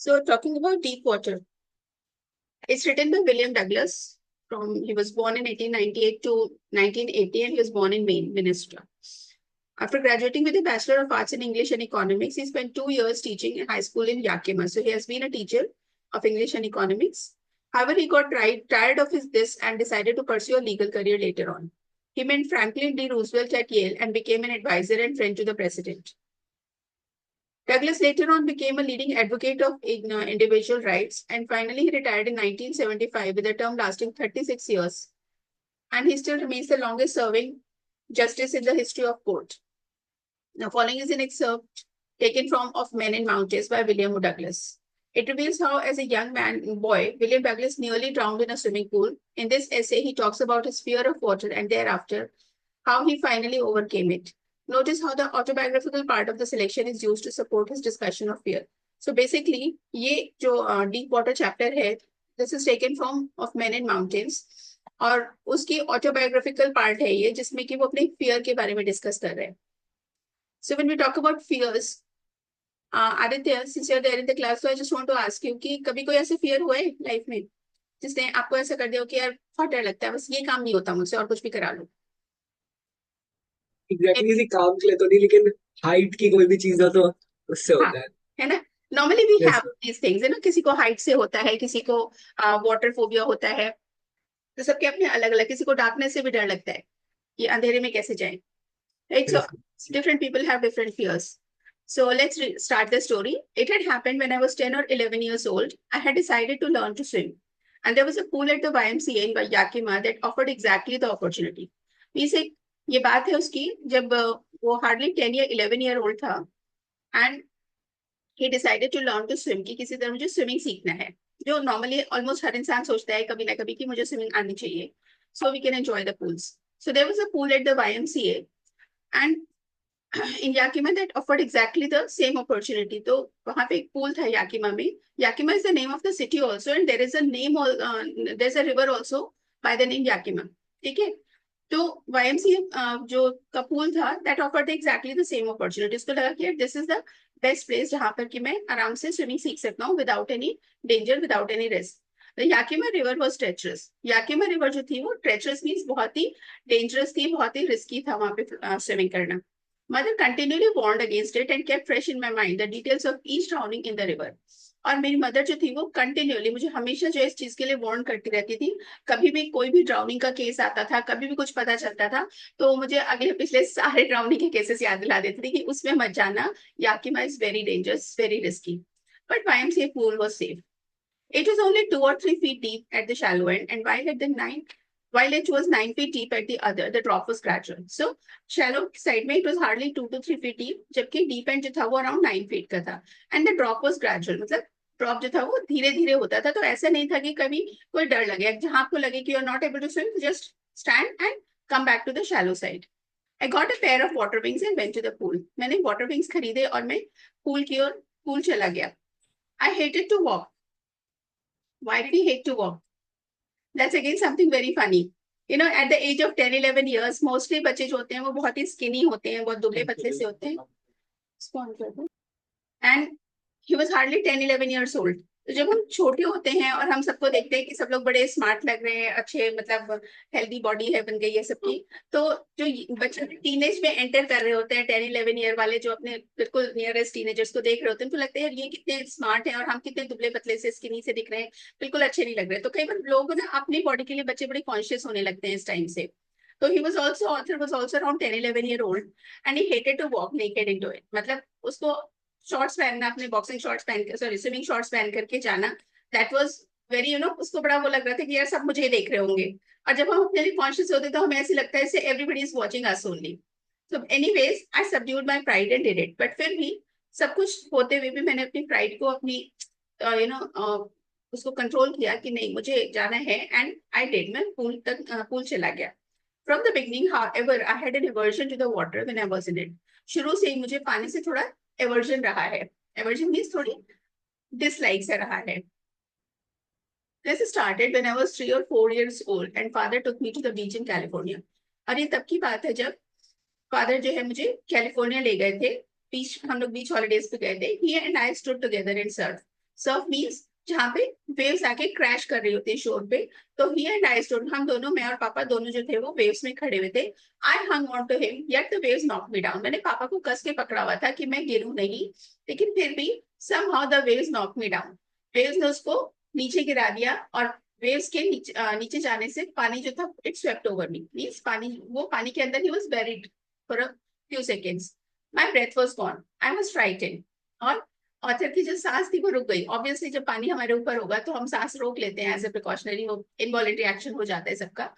So talking about deep water, it's written by William Douglas. He was born in 1898 to 1980, and he was born in Maine, Minnesota. After graduating with a Bachelor of Arts in English and Economics, he spent 2 years teaching in high school in Yakima. So he has been a teacher of English and Economics. However, he got tired of this and decided to pursue a legal career later on. He met Franklin D. Roosevelt at Yale and became an advisor and friend to the president. Douglas later on became a leading advocate of individual rights, and finally he retired in 1975 with a term lasting 36 years. And he still remains the longest serving justice in the history of court. Now, following is an excerpt taken from Of Men in Mountains by William Douglas. It reveals how, as a young boy, William Douglas nearly drowned in a swimming pool. In this essay, he talks about his fear of water and thereafter how he finally overcame it. Notice how the autobiographical part of the selection is used to support his discussion of fear. So basically, ये जो deep water chapter है, this is taken from Of Men in Mountains, और उसकी autobiographical part है ये, जिसमें कि वो अपने fear के बारे में discuss कर रहे हैं. So when we talk about fears, Aditya, since you're there in the class, so I just want to ask you कि कभी कोई ऐसे fear हुआ है life में जिसने आपको ऐसा कर दिया हो कि यार बहुत डर लगता है, बस ये काम नहीं होता मुझसे और कुछ भी करा लो. एग्जैक्टली किसी काम के लिए तो नहीं, लेकिन हाइट की कोई भी चीज हो तो उससे हाँ, होता है। है ना. नॉर्मली वी हैव जैसे दीज थिंग्स, है ना. किसी को हाइट से होता है, किसी को वाटर फोबिया होता है. तो सबके अपने अलग अलग. किसी को डार्कनेस से भी डर लगता है कि अंधेरे में कैसे जाए, right. So different people have different fears. So let's start the story. It had happened when I was 10 or 11 years old. I had decided to learn to swim. And there was a pool at the YMCA in Yakima that offered exactly the opportunity. Means ये बात है उसकी जब वो hardly 10 या 11 year old था. And he decided to learn to swim, कि किसी तरह मुझे स्विमिंग सीखना है, जो नॉर्मली ऑलमोस्ट हर इंसान सोचता है कभी ना कभी कि मुझे स्विमिंग आनी चाहिए, so we can enjoy the pools. So there was a pool at the YMCA and in Yakima that offered exactly the same opportunity. तो वहां पे एक पूल था याकिमा में. Yakima is the name of the city also, and there is a name, there is a river also by the name Yakima. ठीक है. तो YMCA जो का पूल था that offered exactly the same opportunity. उसको लगा कि this is the best place जहां पर कि मैं आराम से स्विमिंग सीख सकता हूँ without any danger, without any risk. The Yakima river was treacherous. Yakima river जो थी वो ट्रेचरस मीन्स बहुत ही डेंजरस थी, बहुत ही रिस्की था वहां पे स्विमिंग करना. Mother continuously warned against it and kept fresh in my mind the details of each drowning in the river. और मेरी मदर जो थी वो कंटिन्यूली मुझे हमेशा जो इस चीज के लिए वार्न करती रहती थी. कभी भी कोई भी ड्राउनिंग का केस आता था, कभी भी कुछ पता चलता था, तो मुझे अगले पिछले सारे ड्राउनिंग के केसेस याद दिला देती थी कि उसमें मत जाना, Yakima is very dangerous, very risky. But YMCA pool was safe. It was only 2 or 3 feet deep at the shallow end, and while it was 9 feet deep at the other, the drop was gradual. So shallow side में it was hardly 2 to 3 feet deep, जबकि deep end जो था वो around 9 feet का था, and the drop was gradual. मतलब drop जो था वो धीरे धीरे होता था. तो ऐसा नहीं था कि कभी कोई डर लगे. जहां आपको लगे कि you are not able to swim, just stand and come back to the shallow side. I got a pair of water wings and went to the pool. मैंने water wings खरीदे और मैं पूल चला गया. I hated to walk. Why did he hate to walk? That's again something very funny. You know, at the age of 10, 11 years, mostly बच्चे जो होते हैं वो बहुत ही skinny होते हैं, बहुत दुबले पतले से होते हैं. And he was hardly 10, 11 years old. तो जब हम छोटे होते हैं और हम सबको देखते हैं कि सब लोग बड़े स्मार्ट लग रहे हैं, अच्छे, मतलब हेल्दी बॉडी है बन गई है सबकी, तो जो बच्चे टीनेज में एंटर कर रहे होते हैं, 10, 11 ईयर वाले जो अपने बिल्कुल नियरेस्ट टीनेजर्स को देख रहे होते हैं, तो लगता है यार ये कितने स्मार्ट हैं और हम कितने दुबले पतले से स्किनी से दिख रहे हैं, बिल्कुल अच्छे नहीं लग रहे. तो कई बार लोग ना अपनी बॉडी के लिए बच्चे बड़े कॉन्शियस होने लगते हैं इस टाइम से. तो he was also author was also around 10, 11 year old, and he hated to walk naked into it. मतलब उसको शॉर्ट्स पहनना, अपने बॉक्सिंग शॉर्ट्स पहन कर, सॉरी स्विमिंग शॉर्ट्स पहन करके जाना, that was very, you know, उसको बड़ा वो लग रहा था कि यार सब मुझे ही देख रहे होंगे. और जब हम अपने लिए कॉन्शियस होते तो हमें ऐसे लगता है everybody is watching us only. So anyways I subdued my pride and did it. But फिर भी सब कुछ होते हुए भी मैंने अपनी प्राइड को, अपनी यू नो उसको कंट्रोल किया कि नहीं मुझे जाना है, एंड आई डिड. मैं पूल चला गया. From the beginning, however, I had an aversion to the water when I was in it. शुरू से ही मुझे पानी से थोड़ा एवर्जन रहा है. एवर्जन मीन्स थोड़ी डिसलाइक से रहा है. This started when I was 3 or 4 years old and father took me to the beach in California. और ये तब की बात है जब फादर जो है मुझे कैलिफोर्निया ले गए थे. बीच, हम लोग बीच हॉलीडेज पे गए थे. He and I stood together and surfed. Surf means जहाँ पे वेव्स आके क्रैश कर रही होती है शोर पे। तो ही एंड आई स्टूड, हम दोनों, मैं और पापा दोनों जो थे वो वेव्स में खड़े हुए थे। I hung on to him yet the waves knock me down, मैंने पापा को कस के पकड़ा हुआ था कि मैं गिरूं नहीं, लेकिन फिर भी somehow the waves knocked me down, waves ने उसको नीचे गिरा दिया। और वेव्स के नीचे जाने से पानी जो था it swept over me, means पानी, वो पानी के अंदर ही was buried for a few seconds. My breath was gone, I was frightened. और ऑथर की जो सांस थी वो रुक गई। ऑब्वियसली जब पानी हमारे ऊपर होगा तो हम सांस रोक लेते हैं एज ए प्रिकॉशनरी, वो इनवॉलेंट्री एक्शन हो जाता है सबका।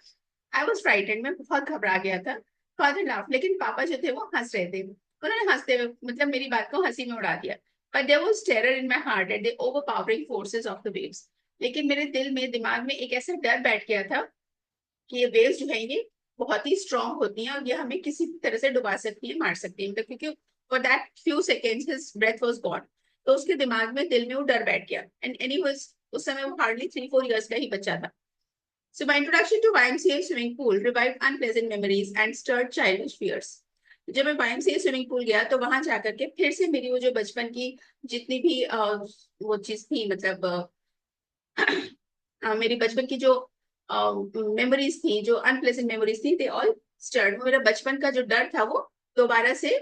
आई वॉज फ्राइटेड, मैं बहुत घबरा गया था। फादर लाफ, लेकिन पापा जो थे वो हंस रहे थे। उन्होंने हंसते हुए मतलब मेरी बात को हंसी में उड़ा दिया। But there was terror in my heart at the overpowering forces of the waves, लेकिन मेरे दिल में, दिमाग में एक ऐसा डर बैठ गया था कि ये वेव्स जो है ये बहुत ही स्ट्रांग होती हैं और ये हमें किसी भी तरह से डुबा सकती है, मार सकती है, मतलब क्योंकि for that few seconds his breath was gone. तो उसके दिमाग में, दिल में वो डर बैठ गया। एंड एनीवेज उस समय वो हार्डली 3-4 इयर्स का ही बच्चा था। So my introduction to YMCA swimming pool revived unpleasant memories and stirred childish fears. जब मैं YMCA स्विमिंग पूल गया तो वहां जाकर के फिर से मेरी वो जो बचपन की जितनी भी वो चीज थी, मतलब मेरी बचपन की जो मेमोरीज थी, जो अनप्लेजेंट मेमोरीज थी, दे ऑल स्टर्ड। मेरा बचपन का जो डर था वो दोबारा से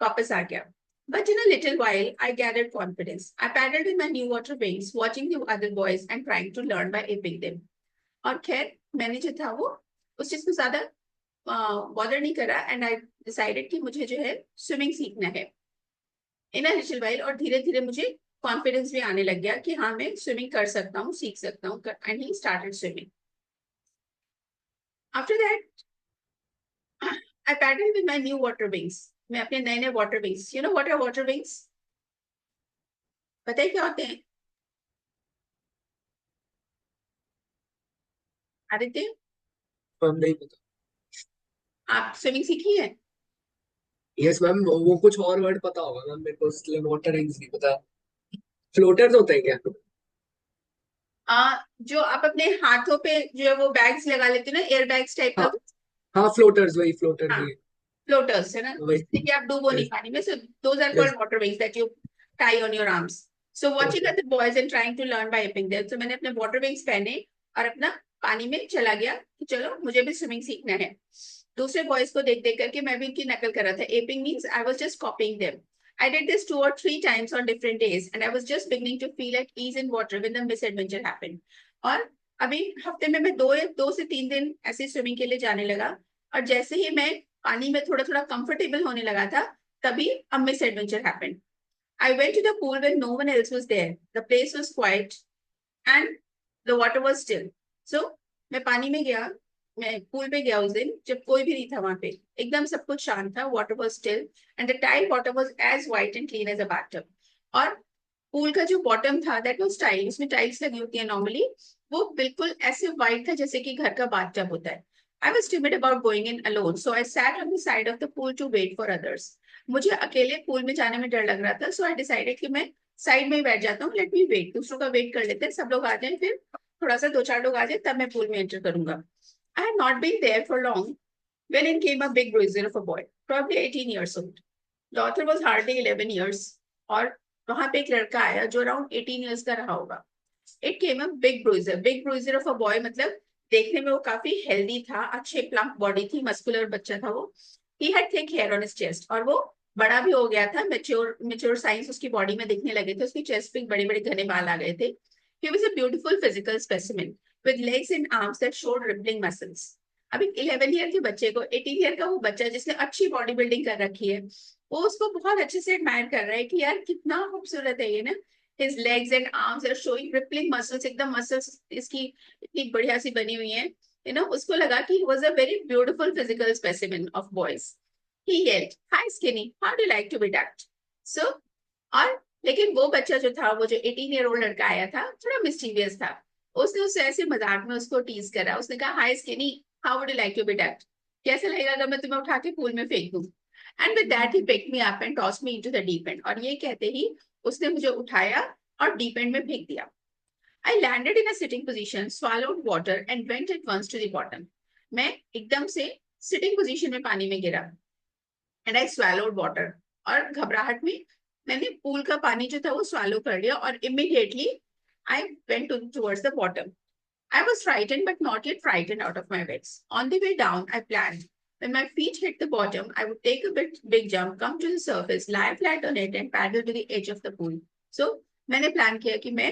वापस आ गया। But in a little while, I gathered confidence. I paddled in my new water wings, watching the other boys and trying to learn by aping them. और खैर मैंने जो था वो उस चीज को ज्यादा बॉदर नहीं करा, एंड आई डिसाइडेड कि मुझे जो है स्विमिंग सीखना है इन अ लिटिल वाइल। और धीरे धीरे मुझे कॉन्फिडेंस भी आने लग गया कि हाँ मैं स्विमिंग कर सकता हूँ, सीख सकता हूँ। And he started swimming. After that I paddle with my new water wings, मैं अपने नए नए water wings, you know what are water wings, पता है क्या होते हैं आदित्य? मैम नहीं पता। आप स्विमिंग सीखी है? यस मैम, वो कुछ और वर्ड पता होगा मैम, मेरे को इसलिए वाटर रिंग्स नहीं पता। फ्लोटर्स होते हैं क्या? जो आप अपने हाथों पे जो है वो बैग्स लगा लेते हो ना, एयर बैग्स टाइप का हाँ कुछ। हाँ, फ्लोटर्स, वही फ्लोटर्स हाँ, ही। फ्लोटर्स है ना, वही। जिससे कि आप डूबो नहीं यस। पानी में। So those are yes. called water wings that you tie on your arms. So watching okay. other boys and trying to learn by aping them. So मैंने अपने water wings पहने और अपना पानी में चला गया कि चलो मुझे भी स्विमिंग सीखना है। दूसरे बॉयज को देख देख करके मैं भी उनकी नकल कर रहा था। Aping means I was just copying them. I did this 2 or 3 times on different days, and I was just beginning to feel at ease in water when the misadventure happened. और अभी हफ्ते में मैं 2 से 3 दिन ऐसे स्विमिंग के लिए जाने लगा। और जैसे ही मैं पानी में थोड़ा थोड़ा कंफर्टेबल होने लगा था, तभी a misadventure happened. I went to the pool when no one else was there. The place was quiet and the water was still. So मैं पानी में गया, मैं पूल पे गया उस दिन जब कोई भी नहीं था वहां पे। एकदम सब कुछ शांत था, water was still and the tile water was as white and clean as a bathtub. और पूल का जो बॉटम था दैट वाज टाइल, उसमें टाइल्स लगी होती है नॉर्मली, वो बिल्कुल ऐसे वाइट था जैसे कि घर का बाथटब होता है। I was timid about going in alone, so I sat on the side of the pool to wait for others. मुझे अकेले पूल में जाने में डर लग रहा था, सो आई डिसाइडेड कि मैं साइड में ही बैठ जाता हूँ, लेट मी वेट, दूसरों का वेट कर लेते हैं, सब लोग आ जाए, फिर थोड़ा सा 2-4 लोग आ जाए तब मैं पूल में एंटर करूंगा। I had not been there for long when in came a big bruiser of a boy, probably 18 years old. The author was hardly 11 years. और वहां पे एक लड़का आया जो अराउंड 18 years का रहा होगा। It came a big bruiser of a boy, मतलब देखने में वो काफी हेल्दी था, अच्छे प्लम्प बॉडी थी, मस्कुलर बच्चा था वो। He had thick hair on his chest, और वो बड़ा भी हो गया था, मेच्योर मेच्योर साइंस उसकी बॉडी में दिखने लगे थे, उसकी चेस्ट पे बड़े बड़े घने बाल आ गए थे। He was a beautiful physical specimen with legs and arms that showed rippling muscles. अभी 11 ईयर के बच्चे को 18 ईयर का वो बच्चा जिसने अच्छी बॉडी बिल्डिंग कर रखी है, वो उसको बहुत अच्छे से एडमायर कर रहा है कि यार कितना खूबसूरत है ये ना। His legs and arms are showing rippling muscles, एकदम muscles इसकी इतनी बढ़िया सी बनी हुई है, you know, उसको लगा कि he was a very beautiful physical specimen of boys. He yelled, "Hi skinny, how do you like to be ducked?" So और लेकिन वो बच्चा जो था, वो जो 18 year old लड़का आया था, थोड़ा मिस्टीवियस था। उसने उससे ऐसे मजाक में उसको टीज करा, उसने कहा, "hi skinny, how would you like to be ducked? कैसा लगेगा अगर मैं तुम्हें उठा के पूल में फेंक दूं?" And with that he picked me up and tossed me into the deep and, और ये कहते ही उसने मुझे उठाया और डीप एंड में फेंक दिया। I landed in a sitting position, swallowed water and went at once to the bottom. मैं एकदम से सिटिंग पोजीशन में पानी में गिरा, एंड आई swallowed वाटर, और घबराहट में मैंने पूल का पानी जो था वो स्वालो कर लिया और immediately I went towards the bottom. I was frightened, but not yet frightened out of my wits. On the way down, I planned. When my feet hit the bottom, I would take a big jump, come to the surface, lie flat on it, and paddle to the edge of the pool. So, मैंने plan किया कि मैं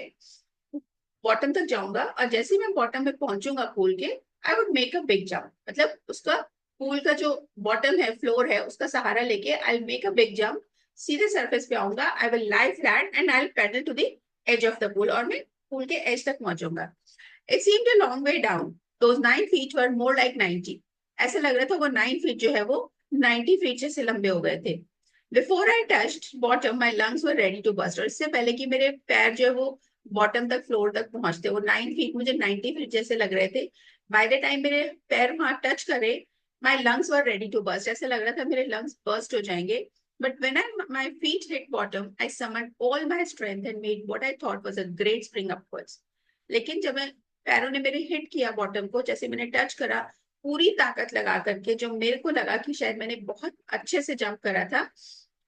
bottom तक जाऊंगा और जैसे ही मैं bottom पे पहुंचूंगा पूल के, I would make a big jump. मतलब उसका पूल का जो बॉटम है, फ्लोर है, उसका सहारा लेके I make a big jump. सीधे सरफेस पे आऊंगा, I will lie flat and I will paddle to the edge of the pool, और मैं पूल के एज तक पहुंचूंगा. It seemed a long way down. Those 9 feet were more like 90. ऐसा लग रहा था वो 9 feet जो है वो 90 feet से लंबे हो गए थे. Before I touched bottom, my lungs were ready to burst. और इससे पहले कि मेरे पैर जो है वो बॉटम तक, फ्लोर तक पहुंचते, वो 9 feet मुझे 90 feet जैसे लग रहे थे. बाय द टाइम मेरे पैर वहां टच करे, my lungs were ready to burst. ऐसा लग रहा था मेरे lungs burst हो जाएंगे. But when my feet hit bottom, I summoned all my strength and made what I thought was a great spring upwards. लेकिन जब मैं पैरों ने मेरे हिट किया बॉटम को, जैसे मैंने टच करा, पूरी ताकत लगा करके, जो मेरे को लगा कि शायद मैंने बहुत अच्छे से जंप करा था.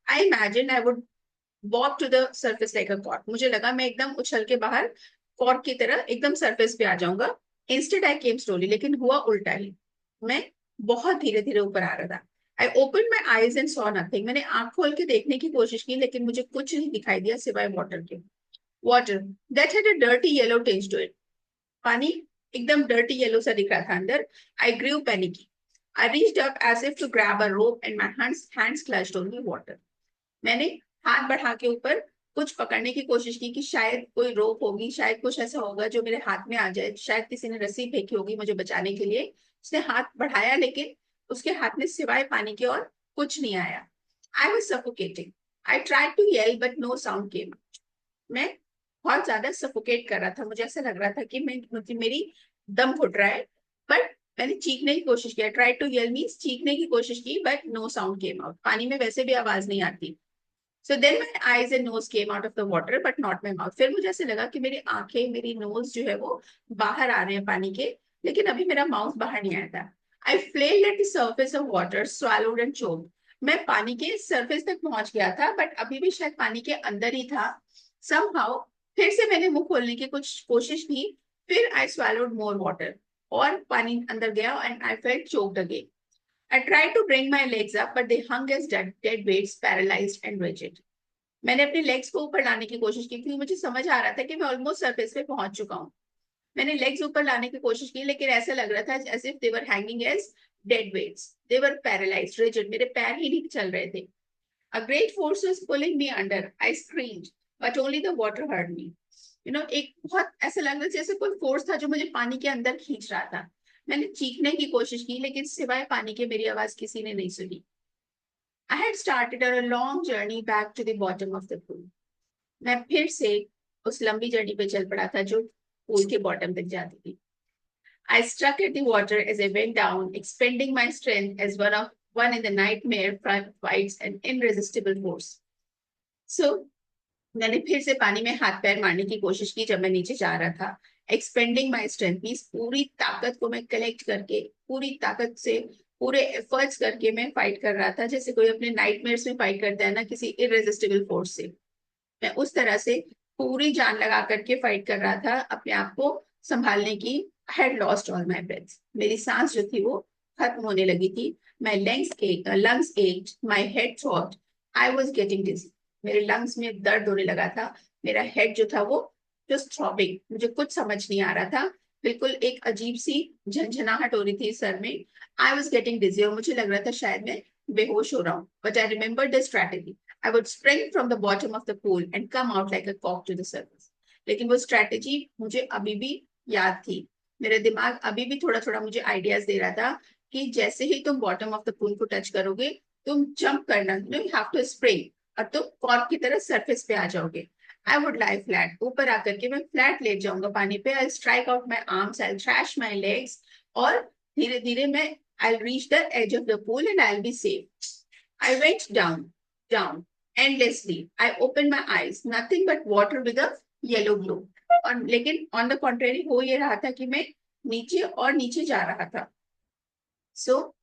I imagine I would walk to the surface like a cork. मुझे लगा मैं एकदम उछल के बाहर कॉर्क की तरह एकदम सरफेस पे आ जाऊंगा. इंस्टेड आई केम स्लोली, लेकिन हुआ उल्टा ही. मैं बहुत धीरे धीरे ऊपर आ रहा था. I open my eyes and saw nothing. मैंने आंख खोल के देखने की कोशिश की, लेकिन मुझे कुछ नहीं दिखाई दिया सिवाय वाटर के. Water that had a dirty yellow tinge to it. पानी एकदम डर्टी येलो सा दिख रहा था अंदर. I grew panicky. I reached up as if to grab a rope and my hands clutched on the water. मैंने हाथ बढ़ा के ऊपर कुछ पकड़ने की कोशिश की कि शायद कोई रोप होगी, शायद कुछ ऐसा होगा जो मेरे हाथ में आ जाए, शायद किसी ने रस्सी फेंकी होगी मुझे बचाने के लिए. उसने हाथ बढ़ाया, लेकिन उसके हाथ में सिवाय पानी के और कुछ नहीं आया. I was suffocating. I tried to yell but no sound came. मैं बहुत ज्यादा सफोकेट कर रहा था. मुझे ऐसा लग रहा था कि मुझे मेरी दम घुट रहा है. बट मैंने चीखने की कोशिश किया. ट्राई टू येल मीन्स चीखने की कोशिश की, but no sound came out. पानी में वैसे भी आवाज नहीं आती. So then my eyes and nose came out of the water but not my mouth. फिर मुझे ऐसे लगा कि मेरी आंखें, मेरी नोज जो है वो बाहर आ रहे हैं पानी के, लेकिन अभी मेरा माउथ बाहर नहीं आया था. I flailed at the surface of water, swallowed and choked. मैं पानी के सरफेस तक पहुंच गया था, बट अभी भी शायद पानी के अंदर ही था. somehow फिर से मैंने मुंह खोलने की कुछ कोशिश की. फिर आई swallowed more water, और पानी अंदर गया and I felt choked again. I tried to bring my legs up, but they hung as dead weights, paralyzed and rigid. मैंने अपने लेग्स को ऊपर लाने की कोशिश की, क्योंकि मुझे समझ आ रहा था कि मैं ऑलमोस्ट सरफेस पे पहुंच चुका हूँ. मैंने लेग्स ऊपर लाने की कोशिश की, लेकिन ऐसा लग रहा था as if they were hanging as dead weights. They were paralysed, rigid. मेरे पैर ही नहीं चल रहे थे. A great force was pulling me under. I screamed, but only the water heard me. एक बहुत ऐसा लग रहा था जैसे कोई फोर्स था जो मुझे पानी के अंदर खींच रहा था. मैंने चीखने की कोशिश की, लेकिन सिवाय पानी के मेरी आवाज किसी ने नहीं सुनी. I had started on a long journey back to the bottom of the pool. मैं फिर से उस लंबी जर्नी पे चल पड़ा था जो पूल के बॉटम तक जाती थी. I struck at the water as I went down, expending my strength as one in the nightmare fights an irresistible force. So मैंने फिर से पानी में हाथ पैर मारने की कोशिश की जब मैं नीचे जा रहा था. एक्सपेंडिंग माई स्ट्रेंथ मीन्स पूरी ताकत को मैं कलेक्ट करके, पूरी ताकत से, पूरे एफर्ट्स करके मैं फाइट कर रहा था, जैसे कोई अपने नाइटमेयर्स में फाइट करता है ना किसी इरेजिस्टिबल फोर्स से. मैं उस तरह से पूरी जान लगा करके फाइट कर रहा था अपने आप को संभालने की. Had lost all my breath. मेरी सांस जो थी वो खत्म होने लगी थी. My lungs ached, my head throbbed. I was getting dizzy. मेरे लंग्स में दर्द होने लगा था. मेरा हेड जो था वो जस्ट थ्रॉबिंग. मुझे कुछ समझ नहीं आ रहा था. बिल्कुल एक अजीब सी झंझनाहट हो रही थी सर में. आई वॉज गेटिंग डिजी, और मुझे लग रहा था शायद मैं बेहोश हो रहा हूँ. But I remember the strategy. I would spring from the bottom of the pool and come out like a cock to the surface. लेकिन वो स्ट्रेटेजी मुझे अभी भी याद थी. मेरा दिमाग अभी भी थोड़ा थोड़ा मुझे आइडियाज दे रहा था कि जैसे ही तुम बॉटम ऑफ द पूल को टच करोगे, तुम जंप करना, यू हैव टू स्प्रिंग, और तुम कॉर्क की तरह सरफेस पे आ जाओगे. I would lie flat. ऊपर आकर के मैं फ्लैट लेट जाऊंगा पानी पे. I strike out my arms, I thrash my legs, और धीरे धीरे मैं I reach the edge of the pool and I be safe. I went down endlessly. I opened my eyes, nothing but water with a yellow glow. और लेकिन on the contrary हो ये रहा था कि मैं नीचे और नीचे जा रहा था. सो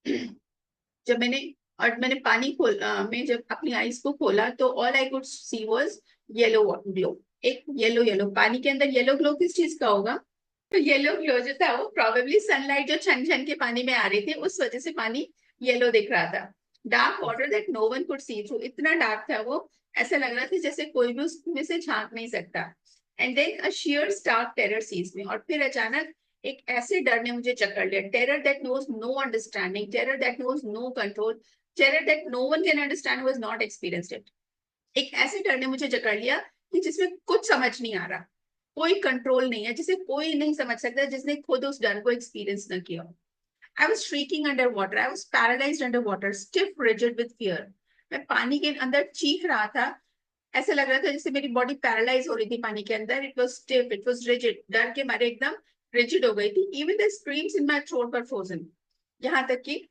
जब मैंने और मैंने पानी मैं जब अपनी आईज को खोला तो all I could she was yellow glow. एक येलो येलो पानी के अंदर येलो ग्लो किस चीज का होगा? तो येलो ग्लो जो था वो प्रोबेबली सनलाइट जो छन छन के पानी में आ रही थी उस वजह से पानी येलो दिख रहा था। Dark water that no one could see through, इतना डार्क था वो, ऐसा लग रहा था जैसे कोई भी उसमें से झांक नहीं सकता। And then a sheer stark terror seize me, और फिर अचानक एक ऐसे डर ने मुझे जकड़ लिया। Terror that knows no understanding, terror that knows no control, terror that no one can understand who has not experienced it. एक ऐसे डर ने मुझे जकड़ लिया कि जिसमें कुछ समझ नहीं आ रहा, कोई कंट्रोल नहीं है, जिसे कोई नहीं समझ सकता जिसने खुद उस डर को एक्सपीरियंस न किया। I was shrieking under water, I was paralysed under water, stiff rigid with fear. मैं पानी के अंदर चीख रहा था, ऐसा लग रहा था जैसे मेरी बॉडी पैरालाइज हो रही थी पानी के अंदर। It was stiff, it was rigid, डर के मारे एकदम रिजिड हो गई थी। Even the screams in my throat were frozen, यहाँ तक कि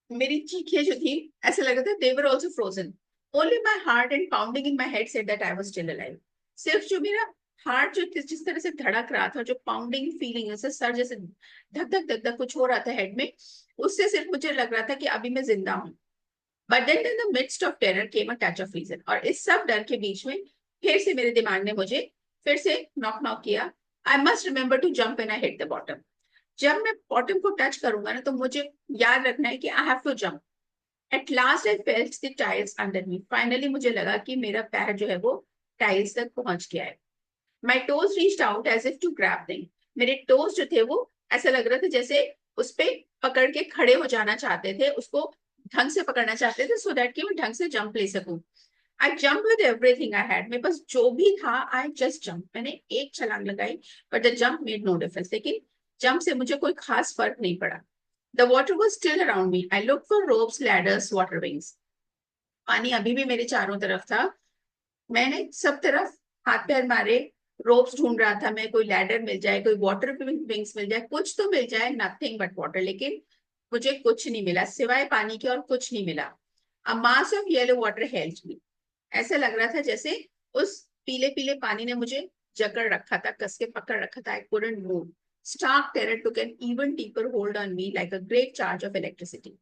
मेरी चीखें जो थी ऐसा लग रहा था they were also frozen. Only my heart and pounding in my head said that I was still alive. सिर्फ जो मेरा हार्ट जो जिस तरह से धड़क रहा था, जो पाउंडिंग फीलिंग जैसे सर जैसे धक धक धक धक कुछ हो रहा था हेड में, उससे सिर्फ मुझे लग रहा था कि अभी मैं जिंदा हूँ। But then in the midst of terror came a touch of reason, और इस सब डर के बीच में फिर से मेरे दिमाग ने मुझे फिर से नॉक नॉक किया। I must remember to jump when I hit the bottom. जब मैं बॉटम को टच करूंगा ना तो मुझे याद रखना है कि I have to jump. At last I felt the tiles under me, finally मुझे लगा कि मेरा पैर जो है वो टाइल्स तक पहुंच गया है। My toes reached out as if to grab thing, मेरे टोज जो थे वो ऐसा लग रहा था जैसे उस पे पकड़ के खड़े हो जाना चाहते थे, उसको ढंग से पकड़ना चाहते थे सो दैट कि मैं ढंग से जंप ले सकूं। I jump with everything I had, मेरे पास जो भी था आई जस्ट जंप, मैंने एक छलांग लगाई। But the jump made no difference, लेकिन जंप से मुझे कोई खास फर्क नहीं पड़ा। The water was still around me, I look for ropes ladders water wings. पानी अभी भी मेरे चारों तरफ था। मैंने सब तरफ हाथ पैर मारे, रोप्स ढूंढ रहा था मैं, कोई लैडर मिल जाए, कोई वाटर विंग्स मिल जाए, कुछ तो मिल जाए, नथिंग बट वाटर। लेकिन मुझे कुछ नहीं मिला सिवाय पानी के, और कुछ नहीं मिला। A mass of yellow water held me, ऐसा लग रहा था जैसे उस पीले पीले पानी ने मुझे जकड़ रखा था, कस के पकड़ रखा था। I couldn't move. Stark terror took an even deeper hold on me like a great charge of electricity,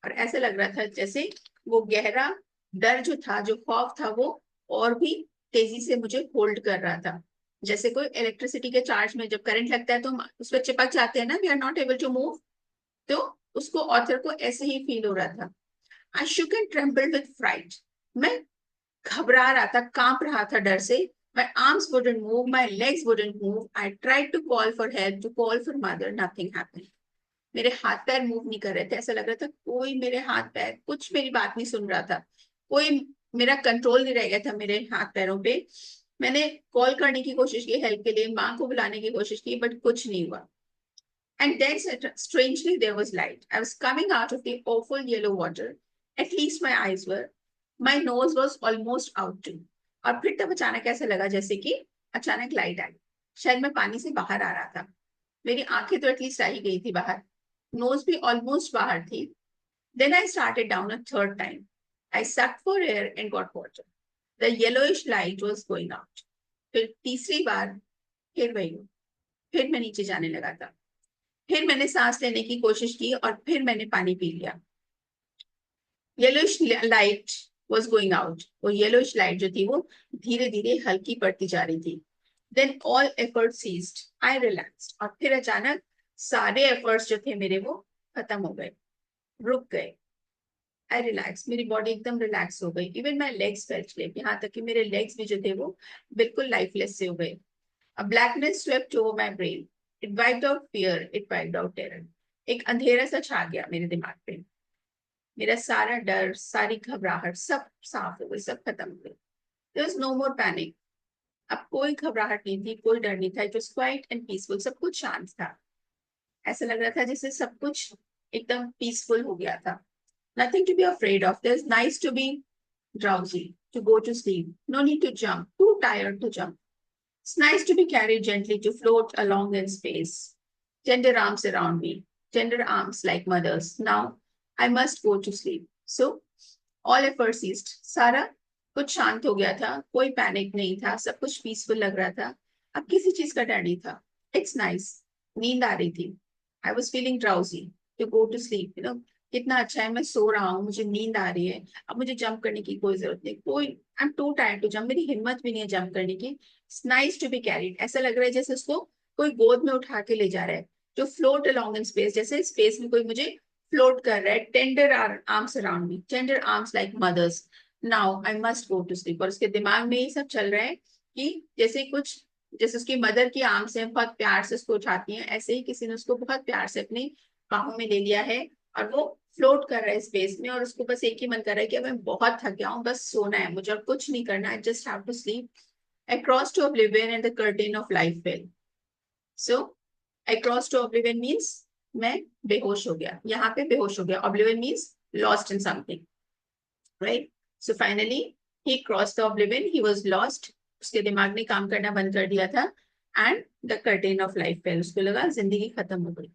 और ऐसा लग रहा था जैसे वो गहरा डर जो था, जो खौफ था, वो और भी तेजी से मुझे होल्ड कर रहा था। जैसे कोई इलेक्ट्रिसिटी के चार्ज में जब करंट लगता है तो हम उस पर चिपक जाते हैं ना, we are not able to move. तो उसको ऑथर को ऐसे ही फील हो रहा था। आई शुक एंड ट्रेम्बल्ड विद फ्राइट, मैं घबरा रहा था, कांप रहा था डर से। My arms wouldn't move, my legs wouldn't move. I tried to call for help, to call for mother, nothing happened. मेरे हाथ पैर मूव नहीं कर रहे थे, ऐसा लग रहा था कोई मेरे हाथ पैर कुछ मेरी बात नहीं सुन रहा था, कोई मेरा कंट्रोल नहीं रह गया था मेरे हाथ पैरों पे। मैंने कॉल करने की कोशिश की हेल्प के लिए, माँ को बुलाने की कोशिश की, बट कुछ नहीं हुआ। And then strangely there was light. I was coming out of the awful yellow water. At least my eyes were. My nose was almost out too. और फिर तब अचानक ऐसा लगा जैसे कि अचानक लाइट आई, शायद मैं पानी से बाहर आ रहा था। मेरी आंखें तो एटलीस्ट आ ही गई थी बाहर, नोज भी ऑलमोस्ट बाहर थी। Then I started down a third time. I sucked for air and got water. The yellowish light was going out. फिर तीसरी बार फिर वही, फिर मैं नीचे जाने लगा था। फिर मैंने सांस लेने की कोशिश की और फिर मैंने पानी पी लिया। Yellowish light was going out, वो येलोइश लाइट जो थी वो धीरे धीरे हल्की पड़ती जा रही थी। देन ऑल एफर्ट सीज्ड, आई रिलैक्स्ड, और फिर अचानक सारे एफर्ट्स जो थे मेरे वो खत्म हो गए, रुक गए। आई रिलैक्स, मेरी बॉडी एकदम रिलैक्स हो गई। Even my legs felt lit, यहाँ तक कि मेरे लेग्स भी जो थे वो बिल्कुल लाइफलेस से हो गए। A blackness swept over my brain. It wiped out fear. It wiped out terror. एक अंधेरा सा छा गया मेरे दिमाग पे। मेरा सारा डर, सारी घबराहट सब साफ हो गई, सब खत्म हो गई। There was no more panic. अब कोई घबराहट नहीं थी, कोई डर नहीं था। It was quiet and peaceful. सब कुछ शांत था। ऐसा लग रहा था जैसे सब कुछ एकदम पीसफुल हो गया था। Nothing to be afraid of. There's nice to be drowsy, to go to sleep. No need to jump. Too tired to jump. It's nice to be carried gently, to float along in space. Tender arms around me, tender arms like mothers. Now I must go to sleep. So all effort ceased. सारा कुछ शांत हो गया था, कोई panic नहीं था, सब कुछ पीसफुल लग रहा था। अब किसी चीज का डर नहीं था। इट्स नाइस, नींद आ रही थी। I was feeling drowsy, to go to sleep, कितना अच्छा है, मैं सो रहा हूँ, मुझे नींद आ रही है, अब मुझे जंप करने की कोई जरूरत नहीं, कोई I am too tired to jump, मेरी हिम्मत भी नहीं है जंप करने की। It's nice to be carried, ऐसा लग रहा है जैसे उसको कोई गोद में उठा के ले जा रहा है। To float along in space, जैसे स्पेस में कोई मुझे फ्लोट कर रहा है। Tender arms around me, tender arms like mother's. Now I must go to sleep, और उसके दिमाग में ये सब चल रहा है कि जैसे कुछ, जैसे उसकी मदर की आर्म्स हैं, बहुत प्यार से उसको उठाती हैं, ऐसे ही किसी ने उसको बहुत प्यार से अपनी बाहों में ले लिया है, और वो फ्लोट कर रहा है स्पेस में, और उसको बस एक ही मन कर रहा है कि अब मैं बहुत थक गया हूँ, बस सोना है मुझे और कुछ नहीं करना है, just have to sleep. I crossed to oblivion and the curtain of life fell. So, I crossed to oblivion means मैं बेहोश हो गया, यहाँ पे बेहोश हो गया, oblivion means lost in something, right? So finally he crossed the oblivion, he was lost, उसके दिमाग ने काम करना बंद कर दिया था, and the curtain of life fell, उसको लगा जिंदगी खत्म हो गई।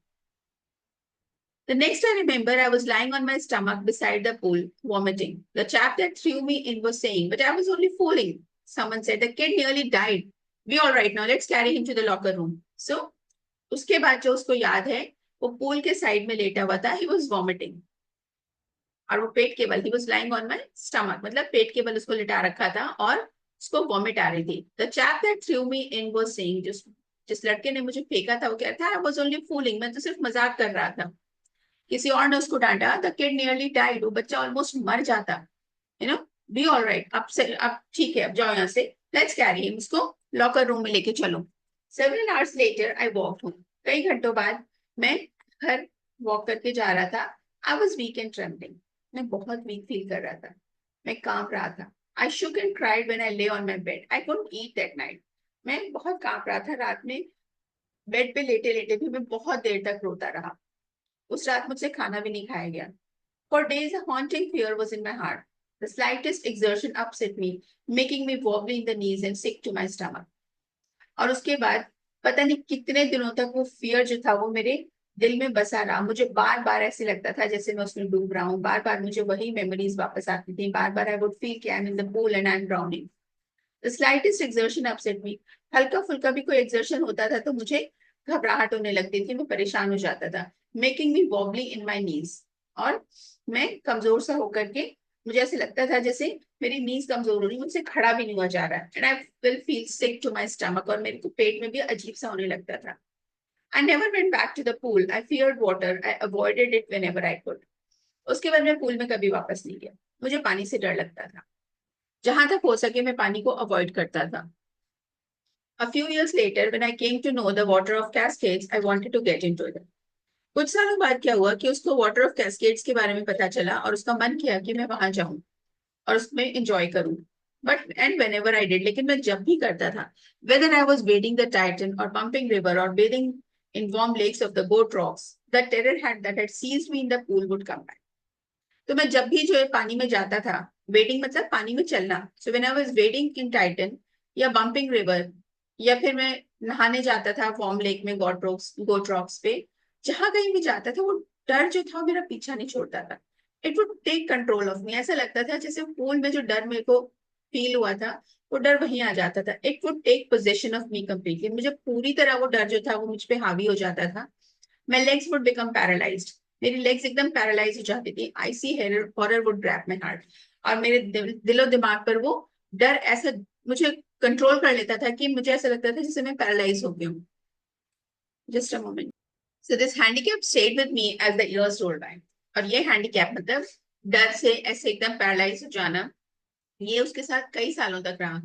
The next I remember, I was lying on my stomach beside the pool, vomiting. The chap that threw me in was saying, but I was only fooling. Someone said, the kid nearly died. Be all right now, let's carry him to the locker room. So, उसके बाद जो उसको याद है, वो pool के side में लेटा हुआ था, he was vomiting. और वो पेट के बल, he was lying on my stomach, मतलब पेट के बल उसको लिटा रखा था और उसको वॉमिट आ रही थी। The chap that threw me in was saying, जिस लड़के ने मुझे फेंका था वो कह रहा था, I was only fooling, मैं तो सिर्फ मजाक कर रहा था। किसी और ने उसको डांटा, द किड नियरली डाइड, वो बच्चा ऑलमोस्ट मर जाता, you know. Be all right, अब से अब ठीक है, अब जाओ यहाँ से, लेट्स कैरी हिम, उसको लॉकर रूम में लेके चलो। Several hours later I walk home, कई घंटों बाद मैं घर वॉक करके जा रहा था। I was weak and trembling, मैं बहुत वीक फील कर रहा था, मैं कांप रहा था। आई शुक एंड क्राइड व्हेन आई ले on my bed, I couldn't eat that night, मैं बहुत कांप रहा था रात में, बेड पे लेटे लेटे भी मैं बहुत देर तक रोता रहा। उस रात मुझसे खाना भी नहीं खाया गया। For days, a haunting fear was in my heart. The slightest exertion upset me, making me wobbly in the knees and sick to my stomach. और उसके बाद पता नहीं कितने दिनों तक वो फियर जो था वो मेरे दिल में बसा रहा, मुझे बार बार ऐसे लगता था जैसे मैं उसमें डूब रहा हूँ, बार बार मुझे वही मेमोरीज वापस आती थी, बार बार आई वुड फील कि I am in the pool and I am drowning. The slightest exertion upset me, हल्का फुल्का भी कोई एक्सर्शन होता था तो मुझे घबराहट होने लगती थी, मैं परेशान हो जाता था। मेकिंग मी वॉबली इन माई नीज, और मैं कमजोर सा होकर के, मुझे ऐसे लगता था जैसे मेरी नीज कमजोर हो रही, मुझसे खड़ा भी नहीं हुआ जा रहा है, and I will feel sick to my stomach, और मेरे को पेट में भी अजीब सा होने लगता था। I never went back to the pool, I feared water, I avoided it whenever I could. उसके बाद मैं पूल में कभी वापस नहीं गया, मुझे पानी से डर लगता था, जहां तक हो सके मैं पानी को अवॉइड करता था। A few years later, when I came to know the water of Cascades, I wanted to get into it. कुछ सालों बाद क्या हुआ कि उसको वाटर ऑफ कैस्केड्स के बारे में पता चला और उसका मन किया कि मैं वहां जाऊं और उसमें एंजॉय करूं। But and whenever I did, लेकिन मैं जब भी करता था, whether I was wading the Tieton और पंपिंग रिवर और bathing in warm lakes of the Goat Rocks, the terror had that had seized me in the pool would come back. तो मैं जब भी जो है पानी में जाता था, वेडिंग मतलब पानी में चलना, so when I was wedding in Titan या बम्पिंग रिवर, या फिर मैं नहाने जाता था फॉर्म लेक में, गोट रॉक्स पे, जहां कहीं भी जाता था वो डर जो था वो मेरा पीछा नहीं छोड़ता था। It would take control of me, ऐसा लगता था जैसे पूल में जो डर मेरे को फील हुआ था वो डर वहीं आ जाता था। It would take possession of me completely, मुझे पूरी तरह वो डर जो था वो मुझ पे हावी हो जाता था। My legs would become paralysed, मेरी लेग्स एकदम पैरालाइज हो जाती थी। I see horror would grip my heart, और मेरे दिलो दिमाग पर वो डर ऐसा मुझे कंट्रोल कर लेता था कि मुझे ऐसा लगता था जैसे मैं पैरालाइज हो गई हूँ। Just a moment. So this handicap stayed with me as the years rolled by, और ये हैंडीकैप मतलब डर से ऐसे एकदम पैरालाइज हो जाना, ये उसके साथ कई सालों तक रहा।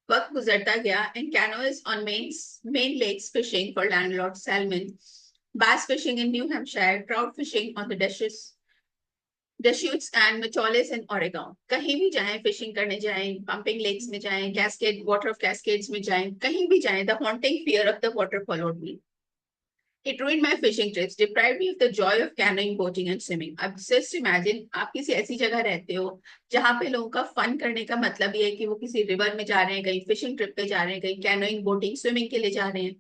वक्त गुजरता गया and canoes on Maine lakes fishing for landlord salmon, bass fishing in New Hampshire, trout fishing on the Deschutes and Mecholes in Oregon. कहीं भी जाएं, फिशिंग करने जाएं, पंपिंग लेक्स में जाएं, कैस्केड वाटर ऑफ कैस्केड्स में जाएं, कहीं भी जाएं, the haunting fear of the water followed me. It ruined my fishing trips, deprived me of the joy of canoeing, boating and swimming. अब just imagine आप किसी ऐसी जगह रहते हो जहां पे लोगों का फन करने का मतलब ये है कि वो किसी रिवर में जा रहे हैं, कहीं फिशिंग ट्रिप पे जा रहे हैं, कहीं कैनोइंग, बोटिंग, स्विमिंग के लिए जा रहे हैं।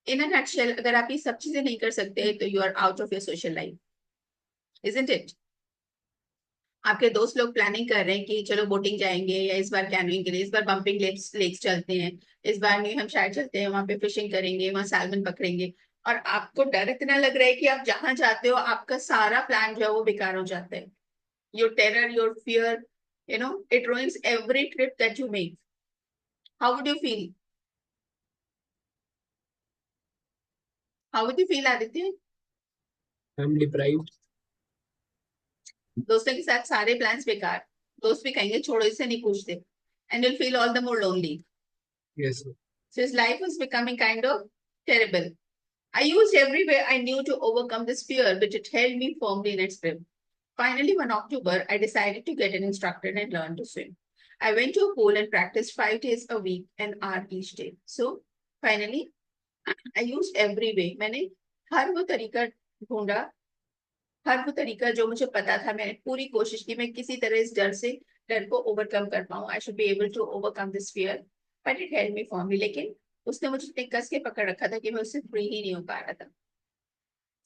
इन अ नटशेल, अगर आप ये सब चीजें नहीं कर सकते तो you are out of your social life, isn't it? आपके दोस्त लोग प्लानिंग कर रहे हैं कि चलो बोटिंग जाएंगे, या इस बार कैनोइंग के लिए, इस बार बम्पिंग लेक्स चलते हैं, इस बार न्यू हैम्पशायर चलते हैं, वहां पे फिशिंग करेंगे, वहां सैल्मन पकड़ेंगे, और आपको डर इतना लग रहा है कि आप जहां जाते हो आपका सारा प्लान जो है वो बेकार हो जाता है. Your terror, your fear, it ruins every trip that you make. How would you feel? How would you feel, Aditya? I am deprived. दोस्तों के साथ सारे प्लान्स बेकार. दोस्त भी कहेंगे छोड़ो, इससे नहीं पूछते. And you'll feel all the more lonely. Yes. So his life was becoming kind of terrible. I used every way I knew to overcome this fear, but it held me firmly in its grip. Finally, one October, I decided to get an instructor and learn to swim. I went to a pool and practiced 5 days a week, an hour each day. So, finally, I used every way. मैंने हर वो तरीका ढूंढा, हर वो तरीका जो मुझे पता था, मैंने पूरी कोशिश की मैं किसी तरह इस डर को ओवरकम कर पाऊं. I should be able to overcome this fear, but it help me formally. लेकिन उसने मुझे इतने कस के पकड़ रखा था कि मैं उससे फ्री ही नहीं हो पा रहा था.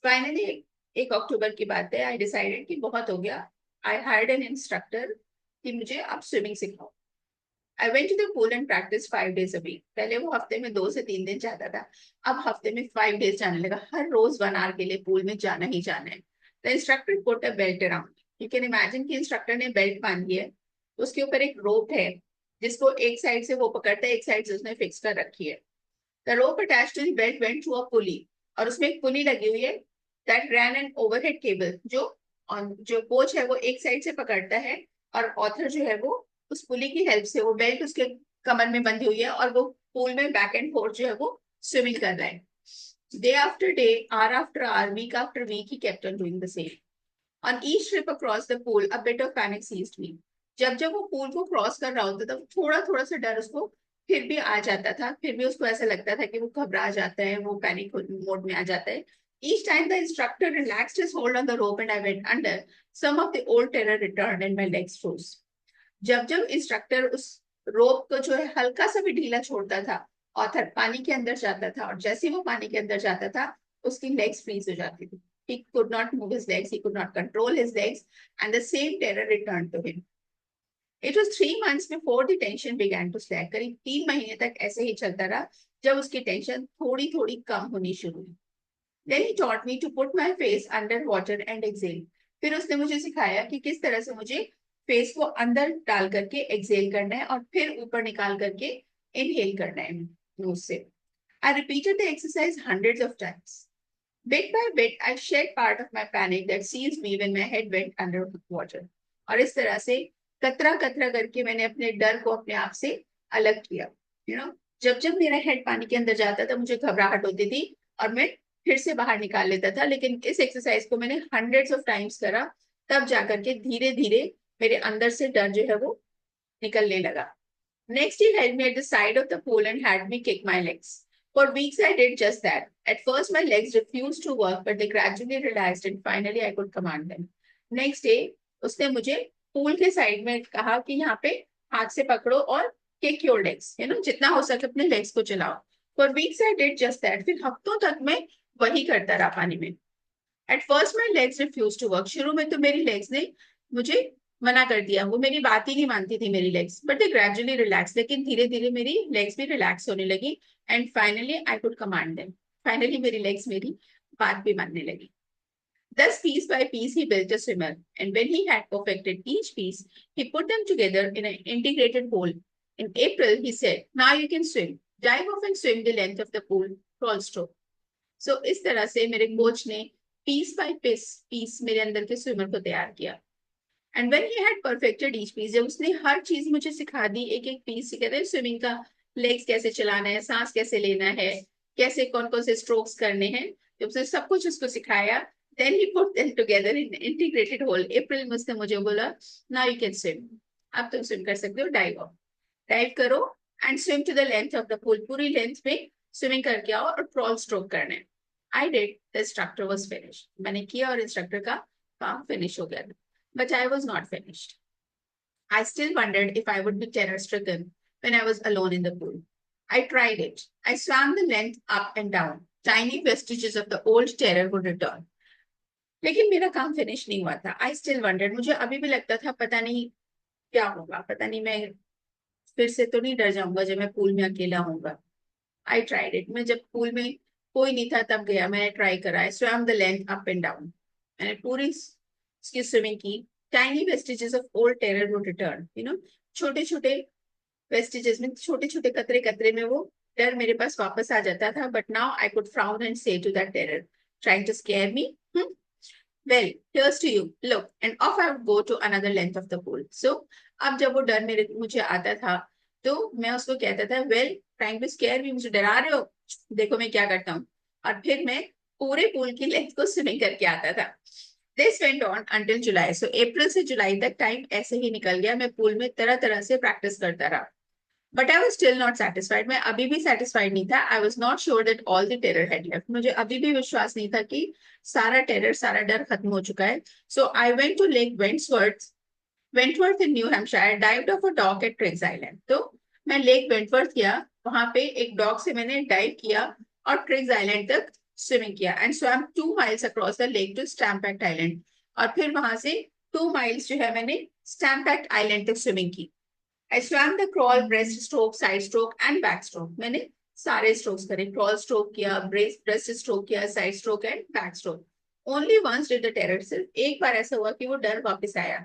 फाइनली 1 अक्टूबर की बात है, आई डिसाइडेड कि बहुत हो गया. आई हायर्ड एन इंस्ट्रक्टर कि मुझे आप स्विमिंग सिखाओ. I went to the pool and practice 5 days a week. पहले वो हफ्ते में 2 से 3 दिन जाता था, अब हफ्ते में 5 days जाने लगा. हर रोज 1 hour के लिए पूल में जाना ही जाना है. The instructor put a belt around. You can imagine कि इंस्ट्रक्टर ने बेल्ट बांधी है, उसके ऊपर एक रोप है जिसको एक साइड से वो पकड़ता है, एक साइड से उसने फिक्स कर रखी है. The rope attached to the belt went through a pulley. और उसमें एक पुली लगी हुई है that ran an overhead cable. जो कोच है वो एक साइड से पकड़ता है, और ऑथर जो है वो उस पुली की हेल्प से, वो बेल्ट उसके कमर में बंधी हुई है और वो पूल में बैक एंड फोर्थ जो है वो स्विमिंग कर रहा है. Day after day, hour after hour, week after week, he kept on doing the same. On each trip across the pool, a bit of panic seized me. जब जब वो pool को क्रॉस कर रहा होता था, थोड़ा थोड़ा सा डर उसको फिर भी आ जाता था. फिर भी उसको ऐसा लगता था कि वो घबरा जाता है, वो पैनिक मोड में आ जाता है. Each time the instructor relaxed his hold on the rope and I went under, some of the old terror returned and my legs froze. जब जब इंस्ट्रक्टर उस रोप को जो है हल्का सा भी ढीला छोड़ता था, ऑथर पानी के अंदर जाता था, और जैसे ही वो पानी के अंदर जाता था उसकी लेग्स फ्रीज हो जाती थी. He could not move his legs, he could not control his legs, and the same terror returned to him. It was 3 months before the tension began to slack. करीब 3 महीने तक ऐसे ही चलता रहा, जब उसकी टेंशन थोड़ी थोड़ी कम होनी शुरू हुई. Then he taught me to put my face under water and exhale. फिर उसने मुझे सिखाया कि किस तरह से मुझे फेस को अंदर डाल करके एक्सेल करना है, और फिर ऊपर निकाल करके इनहेल करना है नोज से. I repeated the exercise hundreds of times. Bit by bit, I shed part of my panic that seized me when my head went under water. और इस तरह से कतरा कतरा करके मैंने अपने डर को अपने आप से अलग किया. जब जब मेरा हेड पानी के अंदर जाता था मुझे घबराहट होती थी, और मैं फिर से बाहर निकाल लेता था. लेकिन इस एक्सरसाइज को मैंने हंड्रेड्स ऑफ टाइम्स करा, तब जाकर के धीरे धीरे मेरे अंदर से डर जो है वो निकलने लगा. Next, he held me at the side of the pool and had me kick my legs. For weeks, I did just that. At first, my legs refused to work, but they gradually relaxed, and finally, I could command them. Next day, उसने मुझे pool के side में कहा कि यहाँ पे हाथ से पकड़ो और kick your legs. जितना हो सके अपने legs को चलाओ. For weeks, I did just that. फिर हफ्तों तक मैं वही करता रहा पानी में. At first, my legs refused to work. शुरू में तो मेरी legs ने मुझे मना कर दिया, वो मेरी बात ही नहीं मानती थी मेरी legs. But they gradually relax. लेकिन धीरे धीरे मेरी लेग्स भी रिलैक्स होने लगी, and finally I could command them. Finally मेरी लेग्स मेरी बात भी मानने लगी. Thus, piece by piece, he built a swimmer, and when he had perfected each piece, he put them together in an integrated whole. In April, he said, "Now you can swim. Dive off and swim the length of the pool. Crawl stroke." So, इस तरह से मेरे coach ने piece bye piece मेरे अंदर के swimmer को तैयार किया. And when he had perfected each piece, जब उसने हर चीज मुझे सिखा दी, एक एक पीस कहते हैं स्विमिंग का, लेग्स कैसे चलाना है, सांस कैसे लेना है, कैसे कौन कौन से स्ट्रोक्स करने हैं, जब उसने सब कुछ उसको सिखाया, then he put them together in integrated whole. April में उसने मुझे बोला, नाउ यू कैन स्विम. अब तुम स्विम कर सकते हो. डाइव करो and swim to the length of the pool. पूरी लेंथ में स्विमिंग करके आओ और क्रॉल स्ट्रोक करना है. I did. The instructor was finish. मैंने किया और इंस्ट्रक्टर का काम फिनिश हो गया. But I was not finished. I still wondered if I would be terror stricken when I was alone in the pool. I tried it. I swam the length up and down. Tiny vestiges of the old terror would return. लेकिन मेरा काम finish नहीं हुआ था. I still wondered. मुझे अभी भी लगता था पता नहीं क्या होगा, पता नहीं मैं फिर से तो नहीं डर जाऊंगा जब मैं पूल में अकेला होऊंगा. I tried it. मैं जब पूल में कोई नहीं था तब गया, मैंने ट्राई करा। I swam the length up and down, मैंने पूरी इसकी स्विमिंग की। Tiny vestiges of old terror would return, छोटे छोटे वेस्टिजेस में, छोटे छोटे कतरे कतरे में वो डर मेरे पास वापस आ जाता था। But now I could frown and say to that terror trying to scare me, well, here's to you. Look, and off I would go to another length of the pool. So, अब जब वो डर मेरे मुझे आता था, तो मैं उसको कहता था, well, trying to scare me, मुझे डरा रहे हो, देखो मैं क्या करता हूँ। और फिर मैं पूरे पूल की लेंथ को स्विमिंग करके आता था। This went on until July. So, अप्रैल से जुलाई तक टाइम ऐसे ही निकल गया। मैं पूल में तरह तरह से प्रैक्टिस करता रहा। But I was still not satisfied, मैं अभी भी सेटिस्फाइड नहीं था। I was not sure that all the terror had left, मुझे अभी भी विश्वास नहीं था कि सारा टेरर, सारा डर खत्म हो चुका है। So I went to Lake Wentworth in New Hampshire, dived off a dock at Triggs Island. तो मैं लेक वेंटवर्थ गया, वहां पे एक डॉग से मैंने डाइव किया और ट्रिग्स आइलैंड तक स्विमिंग किया। And swam 2 miles across the lake to Stamp Act Island, और फिर वहां से 2 miles जो है मैंने स्टैम्पैक्ट आइलैंड तक स्विमिंग की। I swam the crawl, breast stroke, side stroke and back stroke. मैंने सारे strokes करे, crawl stroke किया, breast stroke किया, side stroke and back stroke. Only once did the terror, सिर्फ एक बार ऐसा हुआ कि वो डर वापस आया।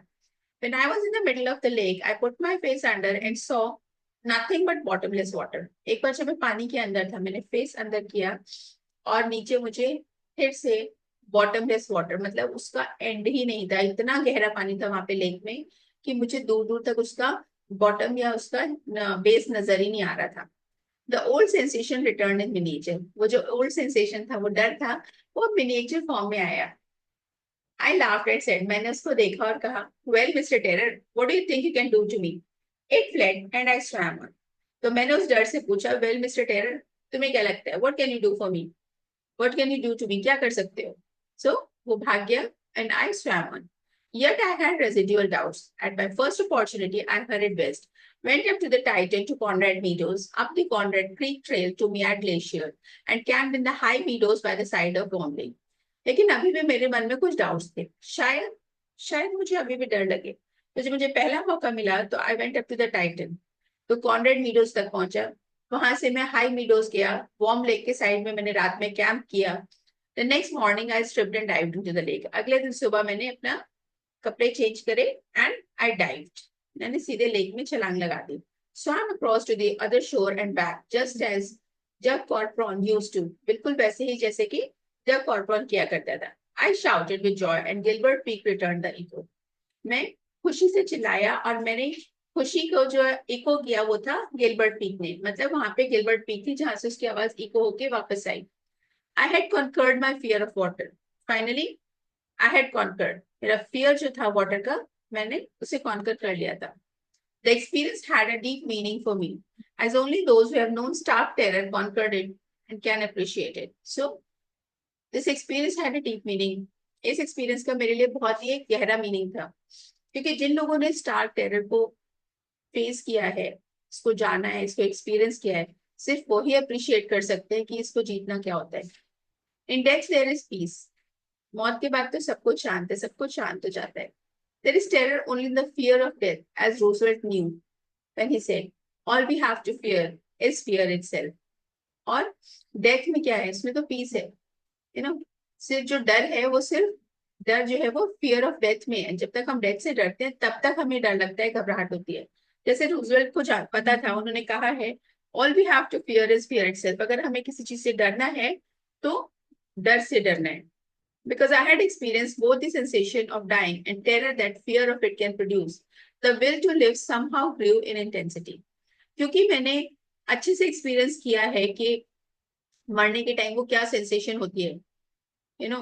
When I was in the middle of the lake, I put my face under and saw nothing but bottomless water. एक बार जब मैं पानी के अंदर था, मैंने फेस अंदर किया और नीचे मुझे फिर से बॉटमलेस वाटर, मतलब उसका एंड ही नहीं था। इतना गहरा पानी था वहां पे लेक में कि मुझे दूर दूर तक उसका बॉटम या उसका बेस नजर ही नहीं आ रहा था। The old sensation return in miniature, वो जो ओल्ड सेंसेशन था, वो डर था, वो मिनिएचर फॉर्म में आया। आई लाफ्ड एंड सेड, मैंने उसको देखा और कहा, well mister terror, what do you think you can do to me? It fled and I swam on. तो मैंने उस डर से पूछा, वेल मिस्टर टेरर, तुम्हें क्या लगता है, what can you do for me? What can you do to me, क्या कर सकते हो? सो वो भाग गया and I swam on. Yet I had residual doubts. At my first opportunity, I hurried west, went up to the Titan to Conrad Meadows, up the Conrad Creek Trail to Mead Glacier, and camped in the high meadows by the side of Wormley. लेकिन अभी भी मेरे मन में कुछ doubts थे। शायद शायद मुझे अभी भी डर लगे। तो जब मुझे पहला मौका मिला तो I went up to the Titan, तो कॉनरेड मीडोज तक पहुंचा। वहां से मैं हाई मीडोज गया, वॉर्म लेक के साइड में मैंने रात में कैंप किया। The next morning I stripped and dived into the lake, अगले दिन सुबह मैंने अपना कपड़े चेंज करे एंड आई डाइव्ड, मैंने सीधे लेक में छलांग लगा दी। swam across to the other shore and back just as जब कॉर्प्रॉन used to, बिल्कुल वैसे ही जैसे कि जब कॉर्प्रॉन किया करता था। I shouted with joy and Gilbert Peak returned the echo. मैं खुशी से चिल्लाया और मैंने खुशी को जो इको किया वो था गिलबर्ट पीक ने, मतलब वहां पे गिलबर्ट पीक थी जहां से उसकी आवाज इको होके वापस आई। I had conquered my fear of water, finally I had conquered, मेरा फियर जो था वाटर का, मैंने उसे कॉन्कर कर लिया था। The experience had a deep meaning for me, as only those who have known stark terror conquered it and can appreciate it. So, this experience had a deep meaning. इस experience का मेरे लिए बहुत ही एक गहरा मीनिंग था, क्योंकि जिन लोगों ने स्टार्क टेरर को फेस किया है, इसको जाना है, इसको एक्सपीरियंस किया है, सिर्फ वही अप्रिशिएट कर सकते हैं कि इसको जीतना क्या होता है। In death there is peace, मौत के बाद तो सब कुछ शांत है, सब कुछ शांत हो जाता है। There is terror only in the fear of death, as Roosevelt knew when he said, all we have to fear is fear itself. और डेथ में क्या है, इसमें तो पीस है। सिर्फ जो डर है वो सिर्फ डर जो है वो फियर ऑफ डेथ में है। जब तक हम डेथ से डरते हैं तब तक हमें डर लगता है, घबराहट होती है। जैसे रूजवेल्ट को पता था, उन्होंने कहा है, all we have to fear is fear itself. अगर हमें किसी चीज से डरना है तो डर से डरना है। Because I had experienced both the sensation of dying and terror that fear of it can produce, the will to live somehow grew in intensity. क्योंकि मैंने अच्छे से एक्सपीरियंस किया है कि मरने के टाइम वो क्या सेंसेशन होती है,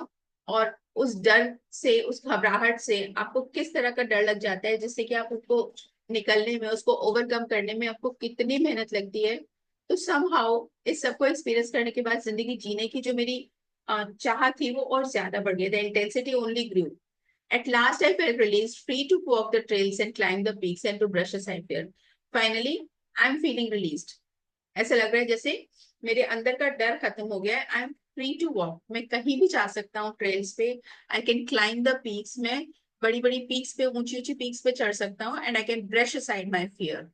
और उस डर से, उस घबराहट से आपको किस तरह का डर लग जाता है, जिससे कि आप उसको निकलने में, उसको ओवरकम करने में आपको कितनी मेहनत लगती है। तो समहाउ इस सबको एक्सपीरियंस करने के बाद जिंदगी जीने की जो मेरी चाह थी वो और ज्यादा बढ़ गई। The intensity only grew. At last, I felt released, free to walk the trails and climb the peaks and to brush aside fear. Finally, I'm feeling released. ऐसा लग रहा है जैसे मेरे अंदर का डर खत्म हो गया है। I am free to walk, मैं कहीं भी जा सकता हूँ ट्रेल्स पे। I can climb the peaks, मैं बड़ी बड़ी पीक्स पे, ऊंची ऊंची पीक्स पे चढ़ सकता हूँ। And I can brush aside my fear.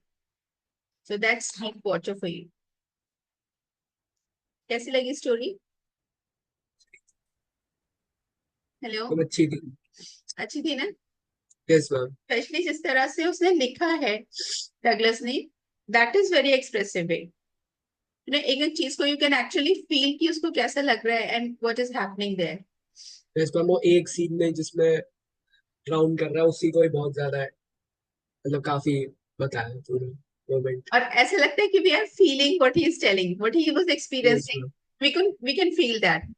So that's deep water for you. कैसी लगी स्टोरी? हेलो। तुम अच्छी थी। अच्छी थी ना? Yes ma'am. स्पेशली जिस तरह से उसने लिखा है डगलस ने, दैट इज वेरी एक्सप्रेसिव वे। एक एक चीज को यू कैन एक्चुअली फील कि उसको कैसा लग रहा है and what is happening there. Yes ma'am, वो एक सीन में जिसमें ड्राउन कर रहा है उसी को ही बहुत ज्यादा है, मतलब काफी बताया है पूरा मोमेंट। और ऐसा लगता है कि we are feeling what he is telling, what he was yes experiencing. Ma'am. We can feel that.